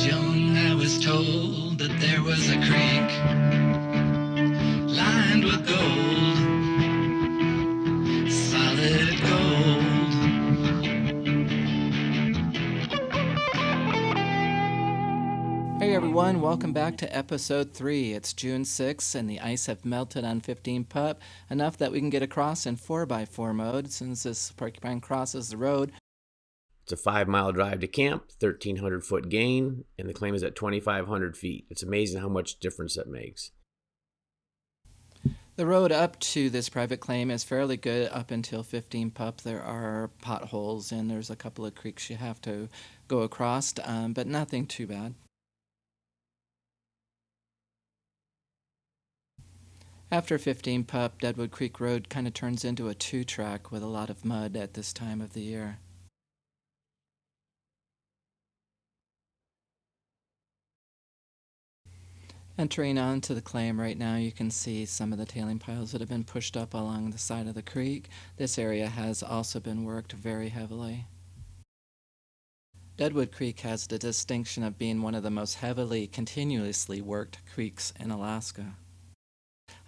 was young, I was told that there was a creek lined with gold, solid gold. Hey everyone, welcome back to episode 3. It's June 6th and the ice have melted on 15 Pup, enough that we can get across in 4x4 mode since this porcupine crosses the road. It's a 5-mile drive to camp, 1,300-foot gain, and the claim is at 2,500 feet. It's amazing how much difference that makes. The road up to this private claim is fairly good up until 15 Pup. There are potholes and there's a couple of creeks you have to go across, but nothing too bad. After 15 Pup, Deadwood Creek Road kind of turns into a 2-track with a lot of mud at this time of the year. Entering onto the claim right now, you can see some of the tailing piles that have been pushed up along the side of the creek. This area has also been worked very heavily. Deadwood Creek has the distinction of being one of the most heavily, continuously worked creeks in Alaska.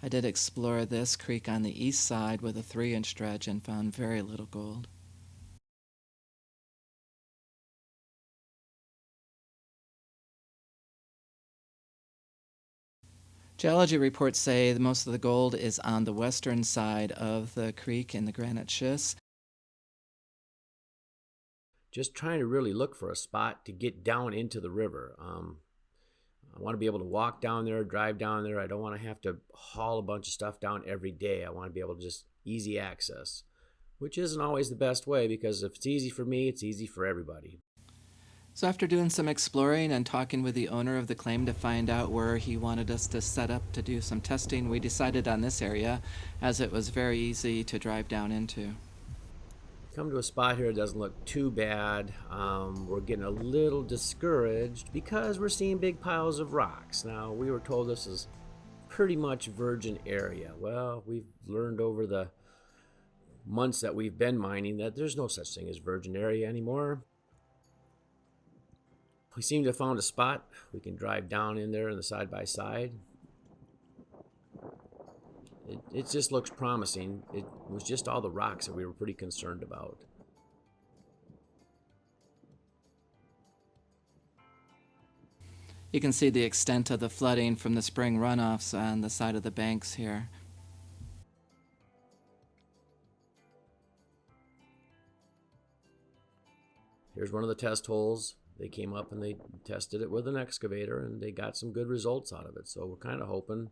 I did explore this creek on the east side with a 3-inch dredge and found very little gold. Geology reports say that most of the gold is on the western side of the creek in the granite schists. Just trying to really look for a spot to get down into the river. I want to be able to walk down there, drive down there. I don't want to have to haul a bunch of stuff down every day. I want to be able to just easy access, which isn't always the best way because if it's easy for me, it's easy for everybody. So after doing some exploring and talking with the owner of the claim to find out where he wanted us to set up to do some testing, we decided on this area as it was very easy to drive down into. Come to a spot here that doesn't look too bad. We're getting a little discouraged because we're seeing big piles of rocks. Now, we were told this is pretty much virgin area. Well, we've learned over the months that we've been mining that there's no such thing as virgin area anymore. We seem to have found a spot. We can drive down in there in the side-by-side. It just looks promising. It was just all the rocks that we were pretty concerned about. You can see the extent of the flooding from the spring runoffs on the side of the banks here. Here's one of the test holes. They came up and they tested it with an excavator and they got some good results out of it. So we're kind of hoping.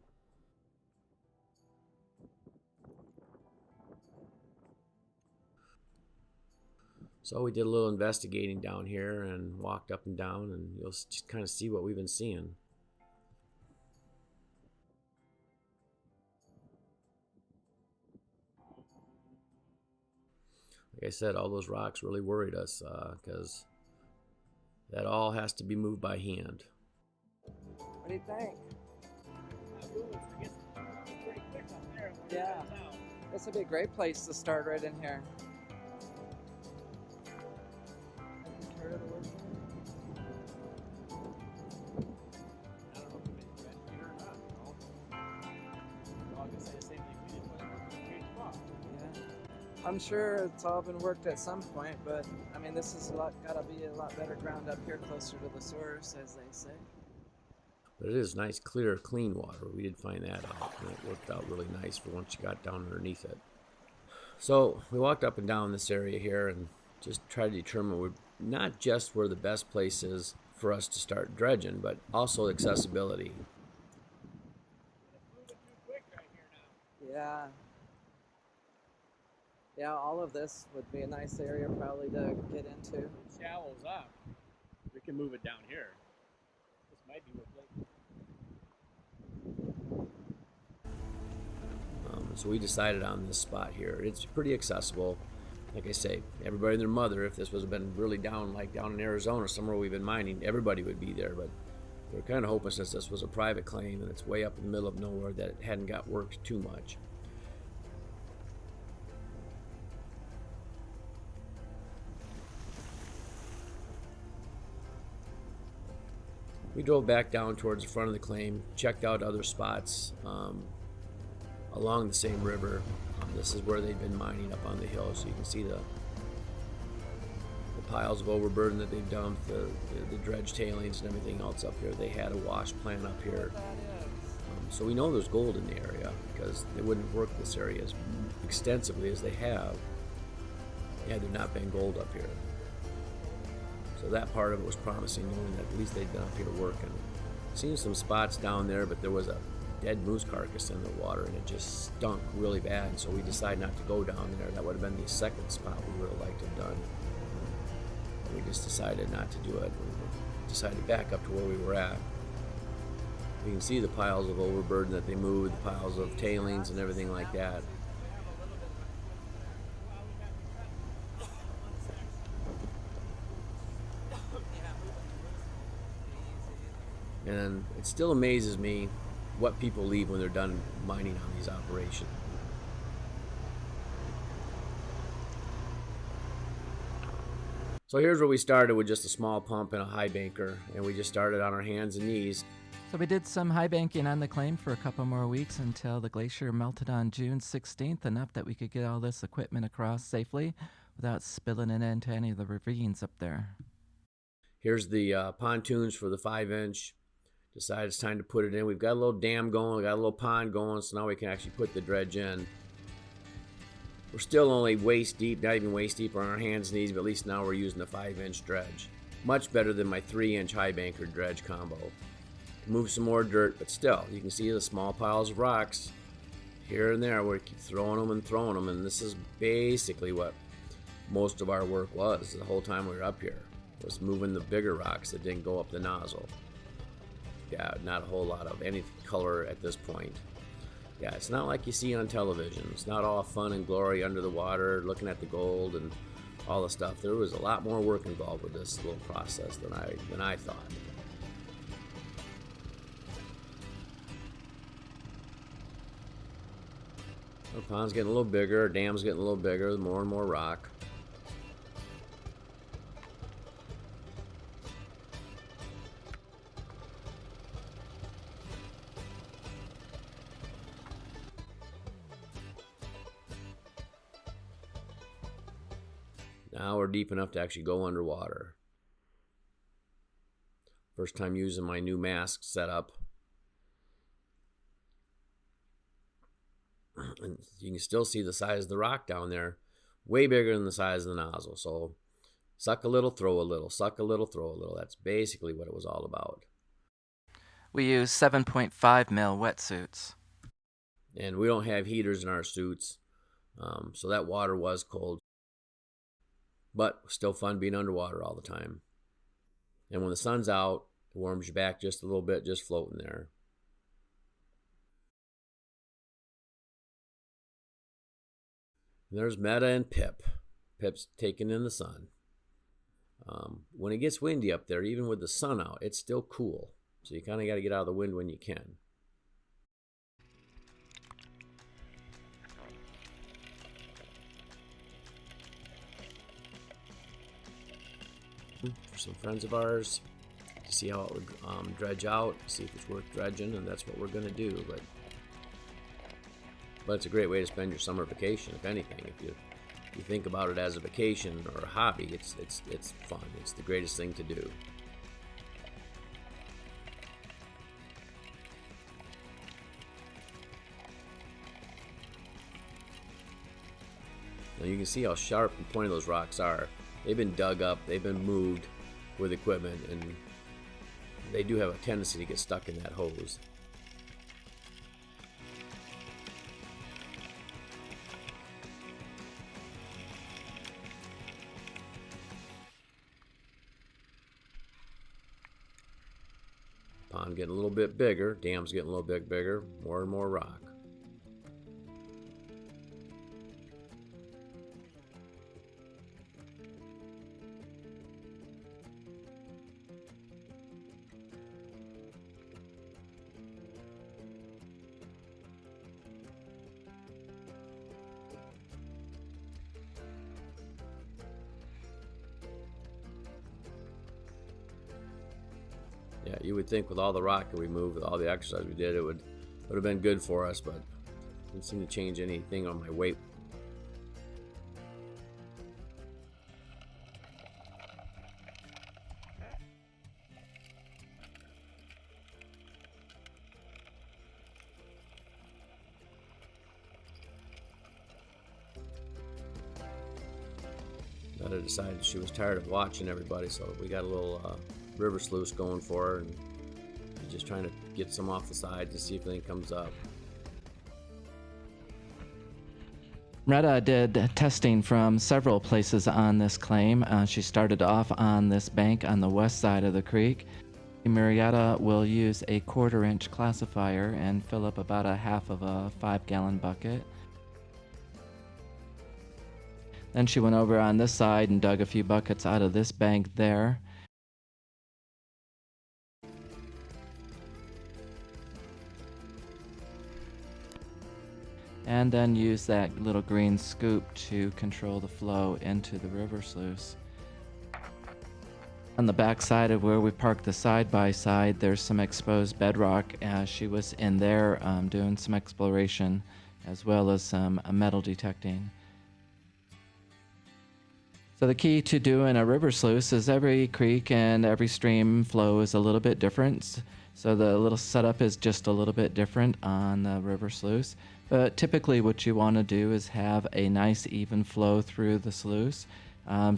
So we did a little investigating down here and walked up and down, and you'll just kind of see what we've been seeing. Like I said, all those rocks really worried us because that all has to be moved by hand. What do you think? Yeah, this would be a great place to start right in here. I'm sure it's all been worked at some point, but I mean, this is gotta be a lot better ground up here, closer to the source, as they say. But it is nice, clear, clean water. We did find that out, and it worked out really nice for once you got down underneath it. So we walked up and down this area here and just tried to determine not just where the best place is for us to start dredging, but also accessibility. Yeah. Yeah, all of this would be a nice area probably to get into. It shallows up. We can move it down here. This might be worth looking. So we decided on this spot here. It's pretty accessible. Like I say, everybody and their mother, if this was been really down, like down in Arizona, somewhere we've been mining, everybody would be there. But we're kind of hoping since this was a private claim and it's way up in the middle of nowhere that it hadn't got worked too much. We drove back down towards the front of the claim, checked out other spots along the same river. This is where they've been mining up on the hill, so you can see the piles of overburden that they've dumped, the dredge tailings and everything else up here. They had a wash plant up here. So we know there's gold in the area because they wouldn't have worked this area as extensively as they have had there not been gold up here. So that part of it was promising, knowing that at least they'd been up here working. Seen some spots down there, but there was a dead moose carcass in the water and it just stunk really bad. So we decided not to go down there. That would have been the second spot we would have liked to have done. We just decided not to do it. We decided to back up to where we were at. You can see the piles of overburden that they moved, the piles of tailings and everything like that. And it still amazes me what people leave when they're done mining on these operations. So here's where we started with just a small pump and a high banker, and we just started on our hands and knees. So we did some high banking on the claim for a couple more weeks until the glacier melted on June 16th, enough that we could get all this equipment across safely without spilling it into any of the ravines up there. Here's the pontoons for the 5-inch. Decided it's time to put it in. We've got a little dam going, we got a little pond going, so now we can actually put the dredge in. We're still only waist deep, not even waist deep on our hands and knees, but at least now we're using the 5-inch dredge. Much better than my 3-inch high banker dredge combo. Move some more dirt, but still, you can see the small piles of rocks here and there. We keep throwing them, and this is basically what most of our work was the whole time we were up here. Was moving the bigger rocks that didn't go up the nozzle. Yeah, not a whole lot of any color at this point. Yeah, it's not like you see on television. It's not all fun and glory under the water, looking at the gold and all the stuff. There was a lot more work involved with this little process than I thought. The pond's getting a little bigger, our dam's getting a little bigger, more and more rock. Now we're deep enough to actually go underwater. First time using my new mask setup. And you can still see the size of the rock down there, way bigger than the size of the nozzle. So suck a little, throw a little, suck a little, throw a little. That's basically what it was all about. We use 7.5 mil wetsuits. And we don't have heaters in our suits, so that water was cold. But still fun being underwater all the time. And when the sun's out, it warms you back just a little bit, just floating there. And there's Meta and Pip. Pip's taking in the sun. When it gets windy up there, even with the sun out, it's still cool. So you kind of got to get out of the wind when you can. For some friends of ours to see how it would dredge out, see if it's worth dredging, and that's what we're going to do. But it's a great way to spend your summer vacation, if anything. If you think about it as a vacation or a hobby, it's fun. It's the greatest thing to do. Now you can see how sharp and pointy those rocks are. They've been dug up, they've been moved with equipment, and they do have a tendency to get stuck in that hose. Pond getting a little bit bigger, dam's getting a little bit bigger, more and more rock. Yeah, you would think with all the rock that we moved, with all the exercise we did, it would have been good for us, but didn't seem to change anything on my weight. Netta decided she was tired of watching everybody, so we got a little river sluice going for her, and just trying to get some off the side to see if anything comes up. Retta did testing from several places on this claim. She started off on this bank on the west side of the creek. Marietta will use a 1/4 inch classifier and fill up about a half of a 5-gallon bucket. Then she went over on this side and dug a few buckets out of this bank there. And then use that little green scoop to control the flow into the river sluice. On the back side of where we parked the side-by-side, there's some exposed bedrock. She was in there doing some exploration as well as some metal detecting. So the key to doing a river sluice is every creek and every stream flow is a little bit different. So the little setup is just a little bit different on the river sluice. But typically what you want to do is have a nice even flow through the sluice.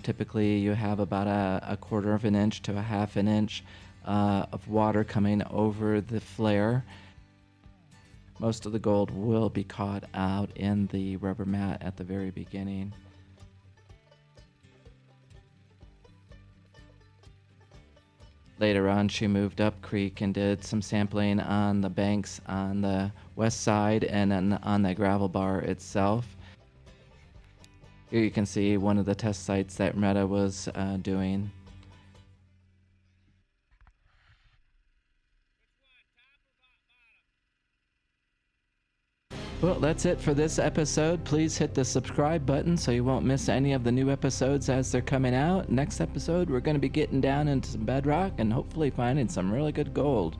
Typically you have about a 1/4 of an inch to a 1/2 an inch of water coming over the flare. Most of the gold will be caught out in the rubber mat at the very beginning. Later on, she moved up creek and did some sampling on the banks on the west side and then on the gravel bar itself. Here you can see one of the test sites that Meta was doing. Well, that's it for this episode. Please hit the subscribe button so you won't miss any of the new episodes as they're coming out. Next episode, we're going to be getting down into some bedrock and hopefully finding some really good gold.